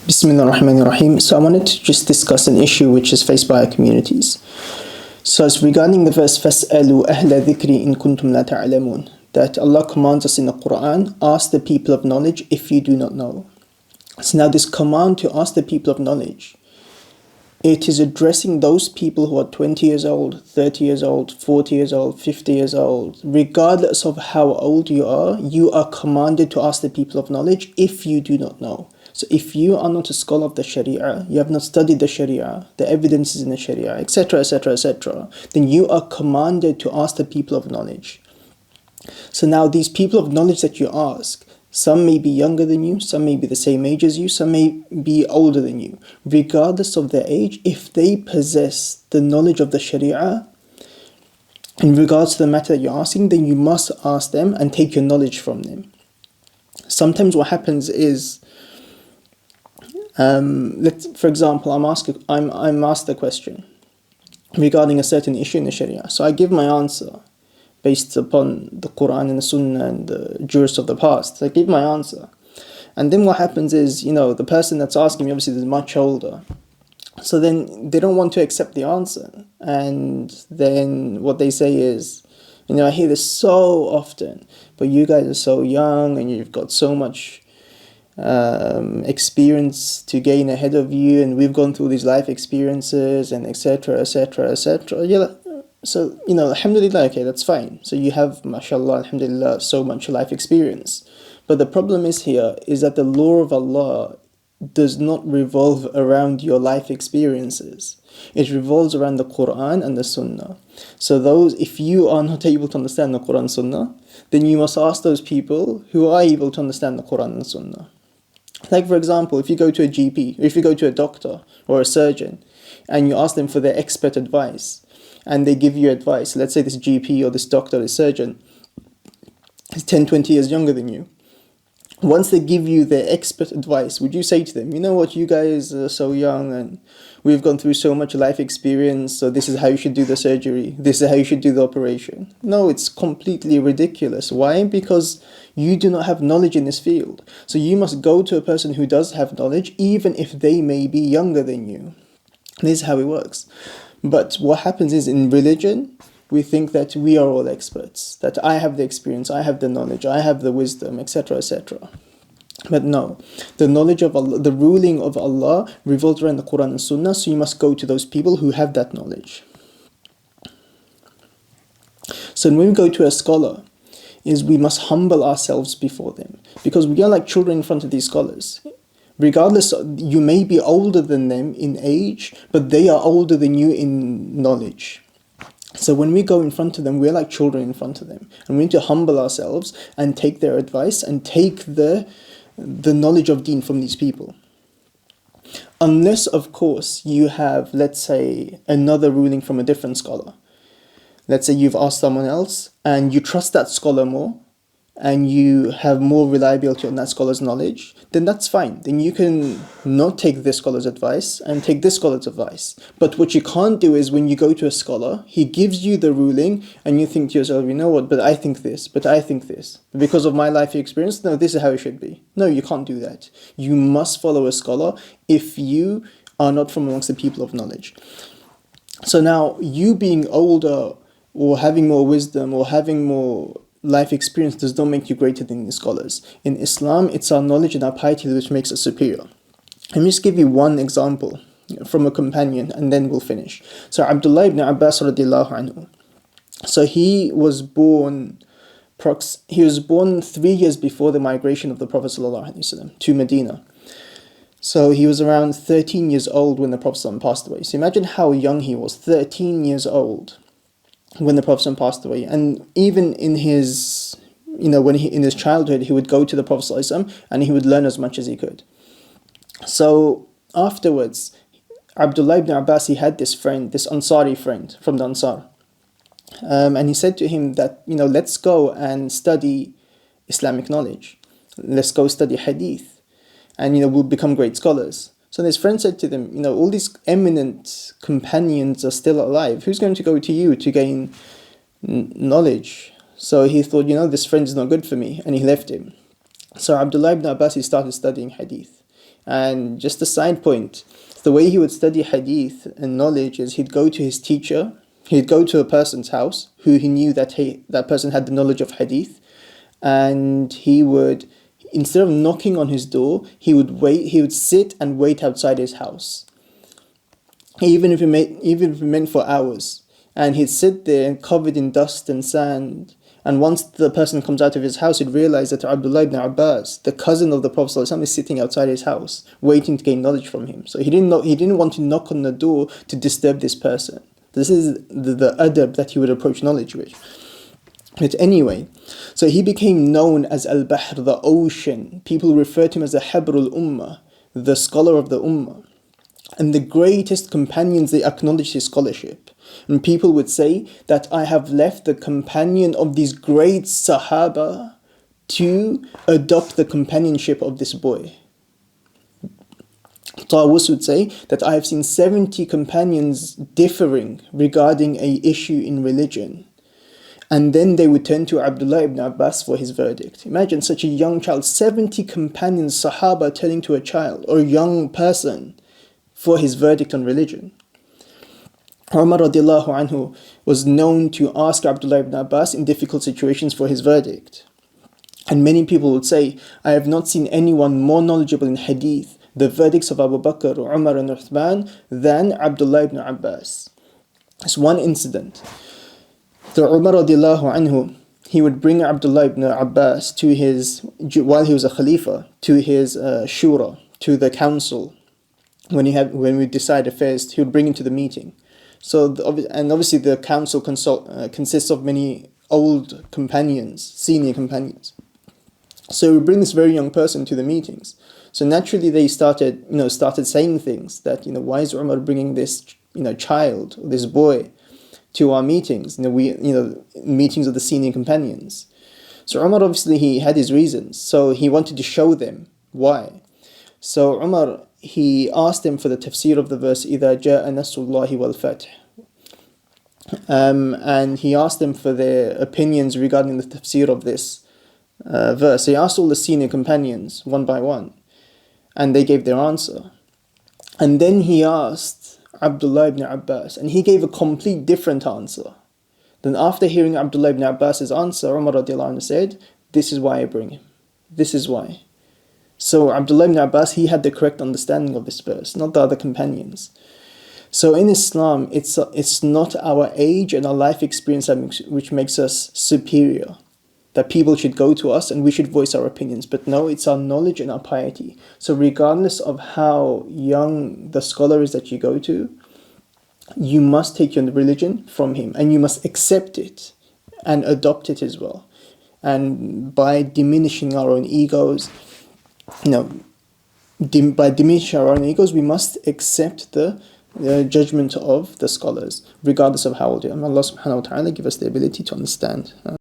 Bismillah ar-Rahman ar-Rahim. So I wanted to just discuss an issue which is faced by our communities. So it's regarding the verse فَاسْأَلُوا أَهْلَ ذِكْرِ إِن كُنْتُمْ لَا تَعْلَمُونَ, that Allah commands us in the Quran, ask the people of knowledge if you do not know. So now this command to ask the people of knowledge, it is addressing those people who are 20 years old, 30 years old, 40 years old, 50 years old. Regardless of how old you are commanded to ask the people of knowledge if you do not know. So if you are not a scholar of the Sharia, you have not studied the Sharia, the evidences in the Sharia, etc., etc., etc., then you are commanded to ask the people of knowledge. So now these people of knowledge that you ask, some may be younger than you, some may be the same age as you, some may be older than you. Regardless of their age, if they possess the knowledge of the Sharia in regards to the matter that you're asking, then you must ask them and take your knowledge from them. Sometimes what happens is, for example, I'm asked a question regarding a certain issue in the Sharia. So I give my answer based upon the Quran and the Sunnah and the jurists of the past. So I give my answer. And then what happens is, the person that's asking me obviously is much older. So then they don't want to accept the answer. And then what they say is, I hear this so often, but you guys are so young and you've got so much experience to gain ahead of you, and we've gone through these life experiences and etc., etc., etc. So, alhamdulillah, okay, that's fine. So you have, mashallah, alhamdulillah, so much life experience. But the problem is that the law of Allah does not revolve around your life experiences. It revolves around the Quran and the Sunnah. So if you are not able to understand the Quran and Sunnah, then you must ask those people who are able to understand the Quran and Sunnah. Like, for example, if you go to a GP, or if you go to a doctor or a surgeon, and you ask them for their expert advice, and they give you advice, let's say this GP or this doctor or this surgeon is 10, 20 years younger than you. Once they give you their expert advice, would you say to them, you know what, you guys are so young and we've gone through so much life experience, so this is how you should do the surgery, this is how you should do the operation? No, it's completely ridiculous. Why? Because you do not have knowledge in this field. So you must go to a person who does have knowledge, even if they may be younger than you. This is how it works. But what happens is, in religion, we think that we are all experts, that I have the experience, I have the knowledge, I have the wisdom, etc., etc. But no, the knowledge of Allah, the ruling of Allah revolves around the Quran and Sunnah, so you must go to those people who have that knowledge. So when we go to a scholar, we must humble ourselves before them, because we are like children in front of these scholars. Regardless, you may be older than them in age, but they are older than you in knowledge. So when we go in front of them, we're like children in front of them. And we need to humble ourselves and take their advice and take the knowledge of deen from these people. Unless, of course, you have, let's say, another ruling from a different scholar. Let's say you've asked someone else and you trust that scholar more, and you have more reliability on that scholar's knowledge, then that's fine. Then you can not take this scholar's advice and take this scholar's advice. But what you can't do is, when you go to a scholar, he gives you the ruling and you think to yourself, you know what, but I think this, but I think this. Because of my life experience, no, this is how it should be. No, you can't do that. You must follow a scholar if you are not from amongst the people of knowledge. So now, you being older or having more wisdom or having more life experience does not make you greater than the scholars. In Islam, it's our knowledge and our piety which makes us superior. Let me just give you one example from a companion, and then we'll finish. So Abdullah ibn Abbas radiallahu anhu. So he was born 3 years before the migration of the Prophet sallallahu alaihi wasallam to Medina. So he was around 13 years old when the Prophet passed away. So imagine how young he was, 13 years old, when the Prophet passed away. And even in his, in his childhood, he would go to the Prophet ﷺ and he would learn as much as he could. So afterwards, Abdullah ibn Abbas, he had this friend, this Ansari friend from the Ansar. And he said to him that, let's go and study Islamic knowledge. Let's go study hadith. And, we'll become great scholars. So his friend said to them, all these eminent companions are still alive. Who's going to go to you to gain knowledge? So he thought, this friend is not good for me, and he left him. So Abdullah ibn Abbas, he started studying hadith. And just a side point, the way he would study hadith and knowledge is he'd go to his teacher, he'd go to a person's house who he knew that that person had the knowledge of hadith, and he would, instead of knocking on his door, he would sit and wait outside his house, even if it meant for hours. And he'd sit there covered in dust and sand. And once the person comes out of his house, he'd realize that Abdullah ibn Abbas, the cousin of the Prophet ﷺ, is sitting outside his house, waiting to gain knowledge from him. So he didn't want to knock on the door to disturb this person. This is the adab that he would approach knowledge with. But anyway, so he became known as Al-Bahr, the ocean. People refer to him as the Habrul Ummah, the scholar of the Ummah. And the greatest companions, they acknowledged his scholarship. And people would say that I have left the companion of these great Sahaba to adopt the companionship of this boy. Tawus would say that I have seen 70 companions differing regarding a issue in religion. And then they would turn to Abdullah ibn Abbas for his verdict. Imagine such a young child, 70 companions, Sahaba, turning to a child or a young person for his verdict on religion. Umar radiallahu anhu was known to ask Abdullah ibn Abbas in difficult situations for his verdict. And many people would say, I have not seen anyone more knowledgeable in hadith, the verdicts of Abu Bakr, Umar and Uthman, than Abdullah ibn Abbas. It's one incident. The Umar radiallahu anhu, he would bring Abdullah ibn Abbas while he was a Khalifa, to his shura, to the council. When we decide affairs, he would bring him to the meeting. So, obviously the council consists of many old companions, senior companions. So we bring this very young person to the meetings. So naturally they started saying things that, why is Umar bringing this, child, this boy, to our meetings? Meetings of the senior companions. So Umar, obviously he had his reasons. So he wanted to show them why. So Umar, he asked them for the tafsir of the verse إِذَا جَاءَ نَصْرُ اللَّهِ وَالْفَتْحِ. And he asked them for their opinions regarding the tafsir of this verse. He asked all the senior companions one by one, and they gave their answer. And then he asked Abdullah ibn Abbas, and he gave a complete different answer. Then after hearing Abdullah ibn Abbas's answer, Umar radiallahu anhu said, this is why I bring him. This is why. So Abdullah ibn Abbas, he had the correct understanding of this verse, not the other companions. So in Islam, it's not our age and our life experience which makes us superior, that people should go to us and we should voice our opinions. But no, it's our knowledge and our piety. So regardless of how young the scholar is that you go to, you must take your religion from him and you must accept it and adopt it as well. And by diminishing our own egos, by diminishing our own egos, we must accept the judgment of the scholars, regardless of how old they are. Allah subhanahu wa ta'ala give us the ability to understand.